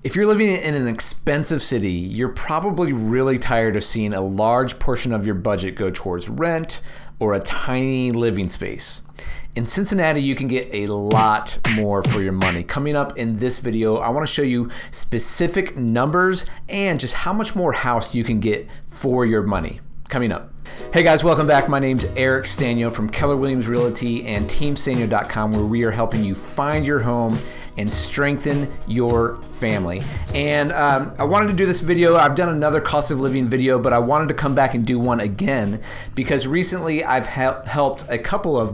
If you're living in an expensive city, you're probably really tired of seeing a large portion of your budget go towards rent or a tiny living space. In Cincinnati, you can get a lot more for your money. Coming up in this video, I want to show you specific numbers and just how much more house you can get for your money. Coming up. Hey guys, welcome back. My name's Eric Sztanyo from Keller Williams Realty and TeamStanyo.com, where we are helping you find your home and strengthen your family. And I wanted to do this video. I've done another cost of living video, but I wanted to come back and do one again because recently I've helped a couple of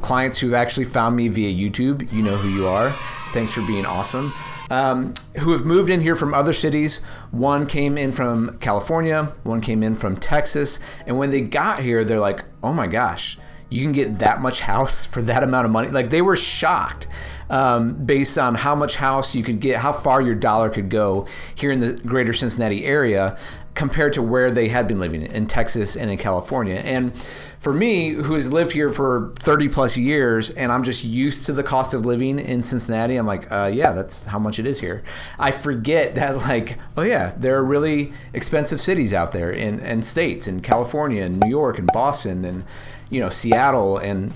clients who actually found me via YouTube. You know who you are. Thanks for being awesome. Who have moved in here from other cities. One came in from California, one came in from Texas, and when they got here, they're like, oh my gosh, you can get that much house for that amount of money? Like, they were shocked based on how much house you could get, how far your dollar could go here in the Greater Cincinnati area compared to where they had been living in Texas and in California. And for me, who has lived here for 30 plus years, and I'm just used to the cost of living in Cincinnati, I'm like, yeah, that's how much it is here. I forget that, like, oh yeah, there are really expensive cities out there and states in California and New York and Boston and, you know, Seattle and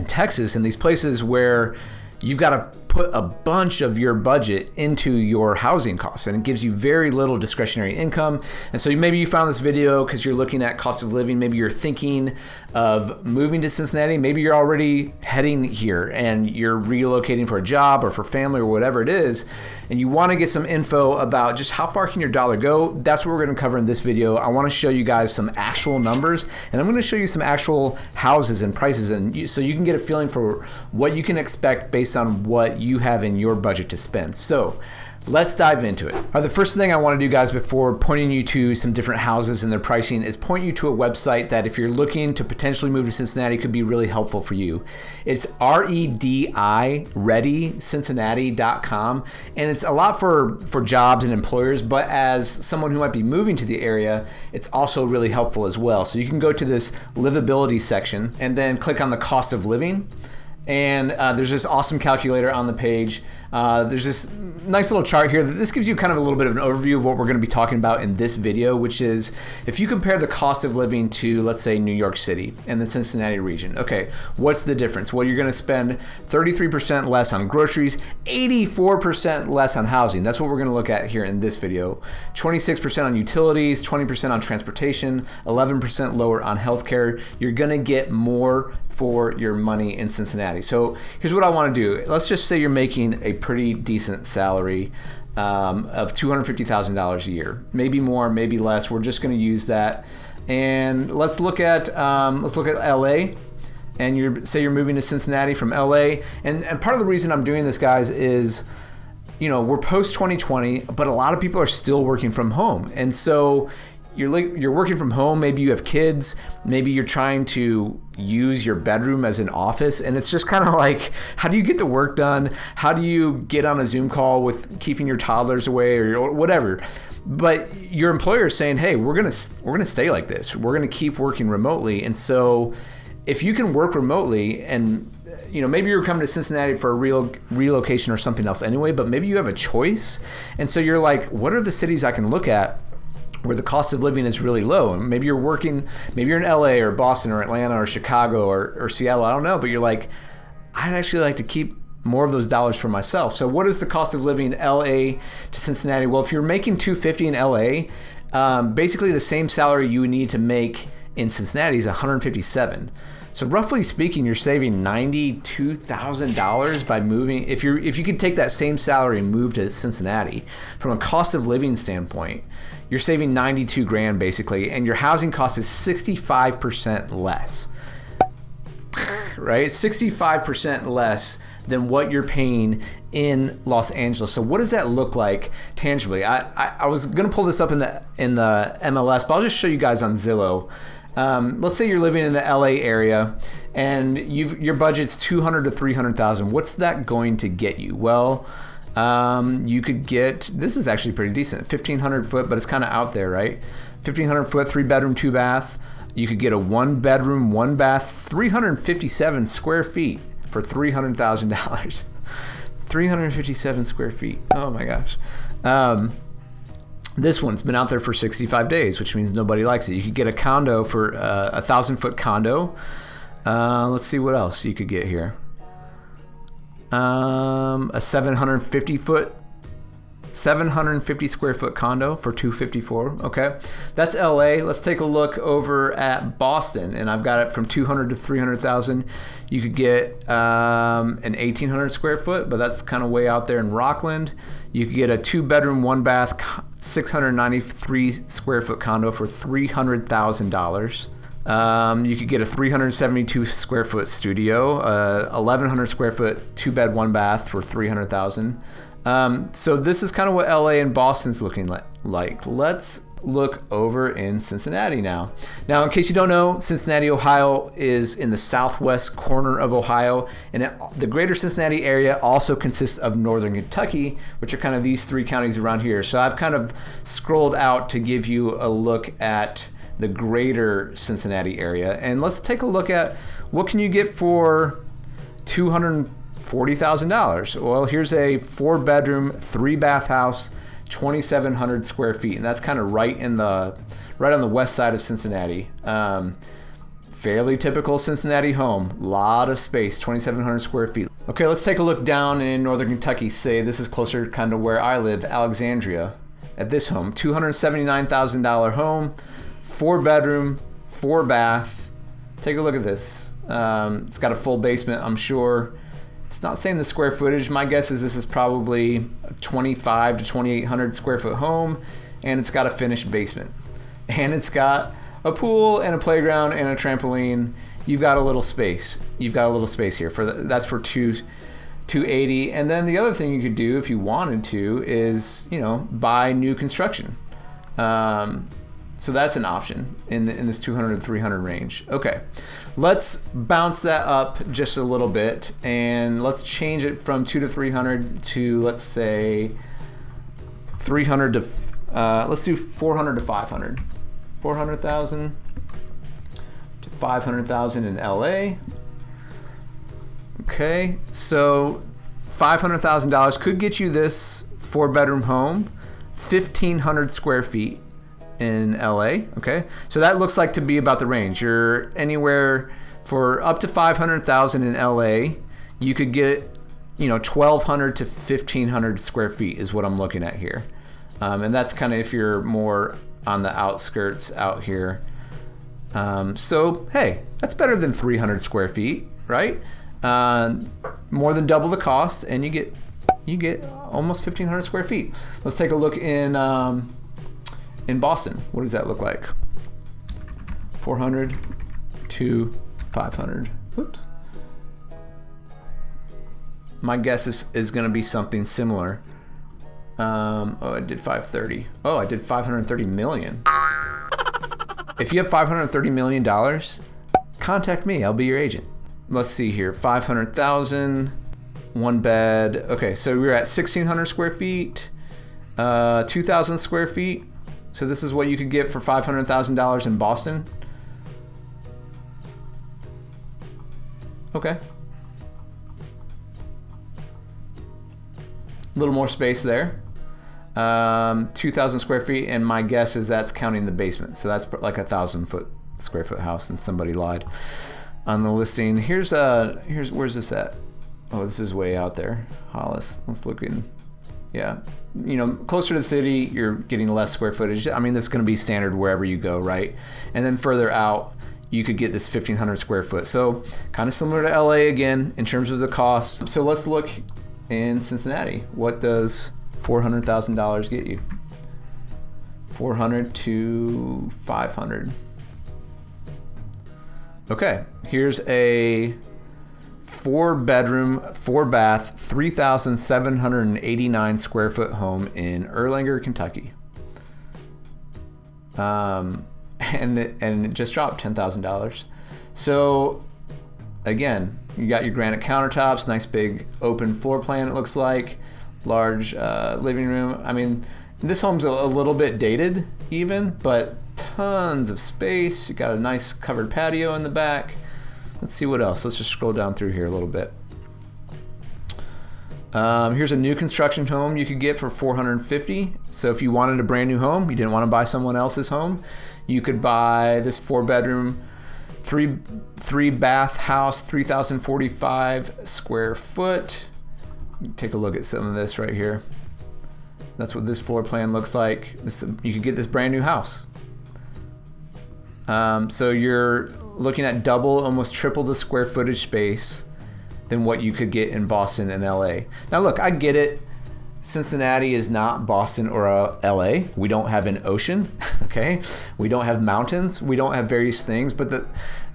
Texas, and these places where you've got to put a bunch of your budget into your housing costs, and it gives you very little discretionary income. And so maybe you found this video because you're looking at cost of living. Maybe you're thinking of moving to Cincinnati. Maybe you're already heading here and you're relocating for a job or for family or whatever it is, and you want to get some info about just how far can your dollar go. That's what we're going to cover in this video. I want to show you guys some actual numbers, and I'm going to show you some actual houses and prices, and so you can get a feeling for what you can expect based on what you have in your budget to spend. So let's dive into it. All right, the first thing I want to do, guys, before pointing you to some different houses and their pricing, is point you to a website that, if you're looking to potentially move to Cincinnati, could be really helpful for you. It's REDI.com, and it's a lot for jobs and employers, but as someone who might be moving to the area, it's also really helpful as well. So you can go to this livability section and then click on the cost of living. And there's this awesome calculator on the page. There's this nice little chart here. This gives you kind of a little bit of an overview of what we're going to be talking about in this video, which is if you compare the cost of living to, let's say, New York City and the Cincinnati region. Okay, what's the difference? Well, you're going to spend 33% less on groceries, 84% less on housing. That's what we're going to look at here in this video. 26% on utilities, 20% on transportation, 11% lower on healthcare. You're going to get more for your money in Cincinnati. So here's what I want to do. Let's just say you're making a pretty decent salary of $250,000 a year, maybe more, maybe less. We're just going to use that, and let's look at LA. And say you're moving to Cincinnati from LA, and part of the reason I'm doing this, guys, is, you know, we're post 2020, but a lot of people are still working from home, and so you're working from home. Maybe you have kids. Maybe you're trying to use your bedroom as an office, and it's just kind of like, how do you get the work done? How do you get on a Zoom call with keeping your toddlers away or whatever? But your employer is saying, hey, we're gonna stay like this. We're gonna keep working remotely, and so if you can work remotely, and you know, maybe you're coming to Cincinnati for a real relocation or something else anyway, but maybe you have a choice, and so you're like, what are the cities I can look at where the cost of living is really low? And maybe you're in LA or Boston or Atlanta or Chicago or Seattle, I don't know, but you're like, I'd actually like to keep more of those dollars for myself. So what is the cost of living LA to Cincinnati? Well, if you're making $250 in LA, basically the same salary you would need to make in Cincinnati is $157. So roughly speaking, you're saving $92,000 by moving. If you could take that same salary and move to Cincinnati, from a cost of living standpoint, you're saving 92 grand basically, and your housing cost is 65% less. Right? 65% less than what you're paying in Los Angeles. So what does that look like tangibly? I was gonna pull this up in the MLS, but I'll just show you guys on Zillow. Let's say you're living in the LA area and your budget's $200,000 to $300,000. What's that going to get you? Well, you could get, this is actually pretty decent, 1,500 foot, but it's kind of out there, right? 1,500 foot, 3 bedroom, 2 bath. You could get a 1 bedroom, 1 bath, 357 square feet for $300,000. 357 square feet. Oh my gosh. This one's been out there for 65 days, which means nobody likes it. You could get a condo for a 1,000-foot condo. Let's see what else you could get here. A 750 square foot condo for $254. Okay, that's LA. Let's take a look over at Boston, and I've got it from 200 to 300,000. You could get an 1,800 square foot, but that's kind of way out there in Rockland. You could get a 2-bedroom, 1-bath, 693 square foot condo for $300,000. You could get a 372 square foot studio, 1,100 square foot, 2-bed, 1-bath for $300,000. So this is kind of what LA and Boston's looking like. Let's look over in Cincinnati now. Now, in case you don't know, Cincinnati, Ohio is in the southwest corner of Ohio, and the greater Cincinnati area also consists of northern Kentucky, which are kind of these 3 counties around here. So I've kind of scrolled out to give you a look at the greater Cincinnati area. And let's take a look at what can you get for $240,000. Well, here's a 4-bedroom, 3-bath house, 2,700 square feet, and that's kind of right on the west side of Cincinnati. Fairly typical Cincinnati home, lot of space, 2,700 square feet. Okay, let's take a look down in northern Kentucky. Say this is closer kind of where I live, Alexandria. At this home, $279,000 home, 4-bedroom, 4-bath. Take a look at this. It's got a full basement, I'm sure. It's not saying the square footage. My guess is this is probably a 2,500 to 2,800 square foot home, and it's got a finished basement. And it's got a pool and a playground and a trampoline. You've got a little space. You've got a little space here. That's for $280. And then the other thing you could do if you wanted to is, buy new construction. So that's an option in this 200 to 300 range. Okay, let's bounce that up just a little bit, and let's change it from 200 to 300 to, let's say, 300 to let's do 400 to 500. 400,000 to 500,000 in LA. Okay, so $500,000 could get you this 4-bedroom home, 1,500 square feet in LA. Okay, so that looks like to be about the range. You're anywhere for up to 500,000 in LA. You could get 1,200 to 1,500 square feet is what I'm looking at here, and that's kind of if you're more on the outskirts out here. So hey, that's better than 300 square feet, right? More than double the cost, and you get almost 1,500 square feet. Let's take a look in Boston. What does that look like? 400 to 500. Whoops. My guess is going to be something similar. I did 530. Oh, I did 530 million. If you have $530 million, contact me. I'll be your agent. Let's see here. 500,000, 1 bed. Okay, so we're at 1,600 square feet, 2,000 square feet. So this is what you could get for $500,000 in Boston. Okay. A little more space there. 2,000 square feet, and my guess is that's counting the basement. So that's like 1,000 square foot house, and somebody lied on the listing. Here's where's this at? Oh, this is way out there. Hollis. Let's look in. Yeah, closer to the city, you're getting less square footage. I mean, this is going to be standard wherever you go, right? And then further out, you could get this 1,500 square foot. So kind of similar to LA again in terms of the cost. So let's look in Cincinnati. What does $400,000 get you? 400 to 500. Okay, here's a 4-bedroom, 4-bath, 3,789 square foot home in Erlanger, Kentucky. And it just dropped $10,000. So again, you got your granite countertops, nice big open floor plan. It looks like large living room. I mean, this home's a little bit dated even, but tons of space. You got a nice covered patio in the back. Let's see what else. Let's just scroll down through here a little bit. Here's a new construction home you could get for $450. So if you wanted a brand new home, you didn't want to buy someone else's home, you could buy this 4-bedroom, three bath house, 3,045 square foot. Take a look at some of this right here. That's what this floor plan looks like. You could get this brand new house. So you're looking at double, almost triple the square footage space than what you could get in Boston and LA. Now look, I get it. Cincinnati is not Boston or LA. We don't have an ocean, okay? We don't have mountains. We don't have various things. But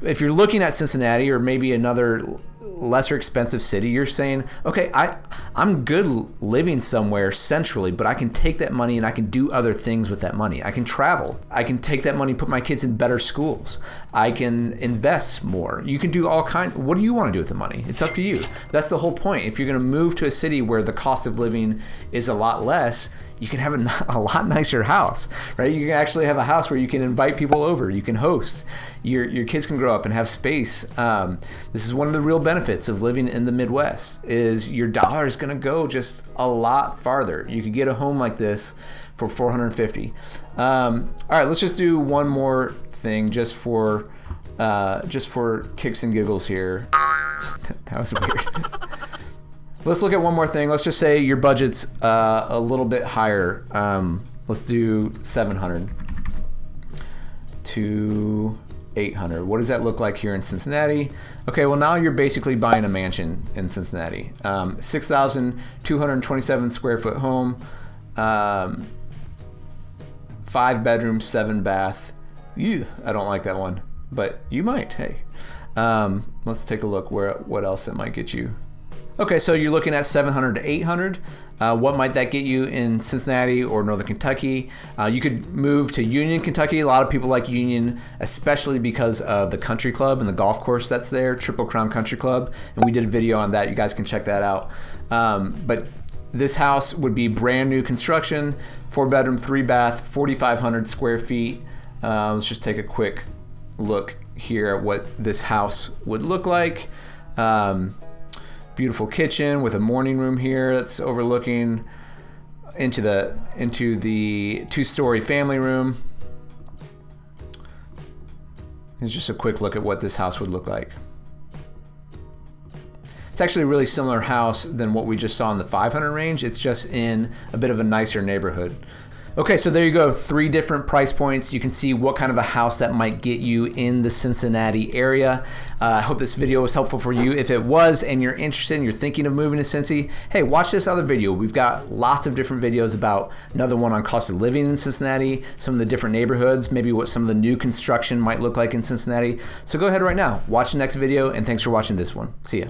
if you're looking at Cincinnati or maybe another lesser expensive city, you're saying, okay, I'm good living somewhere centrally, but I can take that money and I can do other things with that money. I can travel. I can take that money, put my kids in better schools. I can invest more. You can do all kinds. What do you want to do with the money? It's up to you. That's the whole point. If you're going to move to a city where the cost of living is a lot less, you can have a lot nicer house, right? You can actually have a house where you can invite people over. You can host. Your kids can grow up and have space. This is one of the real benefits of living in the Midwest is your dollar is going to go just a lot farther. You could get a home like this for $450. All right, let's just do one more thing just for kicks and giggles here. That was weird. Let's look at one more thing. Let's just say your budget's a little bit higher. Let's do 700 to 800. What does that look like here in Cincinnati? Okay, well now you're basically buying a mansion in Cincinnati. 6,227 square foot home, 5 bedrooms, 7 bath. Ew, I don't like that one, but you might. Hey, let's take a look what else it might get you. Okay, so you're looking at 700 to 800. What might that get you in Cincinnati or Northern Kentucky? You could move to Union, Kentucky. A lot of people like Union, especially because of the country club and the golf course that's there, Triple Crown Country Club. And we did a video on that. You guys can check that out. But this house would be brand new construction, 4-bedroom, 3-bath, 4,500 square feet. Let's just take a quick look here at what this house would look like. Beautiful kitchen with a morning room here that's overlooking into the 2-story family room. Here's just a quick look at what this house would look like. It's actually a really similar house than what we just saw in the 500 range. It's just in a bit of a nicer neighborhood. Okay, so there you go, 3 different price points. You can see what kind of a house that might get you in the Cincinnati area. I hope this video was helpful for you. If it was and you're interested and you're thinking of moving to Cincy, hey, watch this other video. We've got lots of different videos about another one on cost of living in Cincinnati, some of the different neighborhoods, maybe what some of the new construction might look like in Cincinnati. So go ahead right now, watch the next video, and thanks for watching this one. See ya.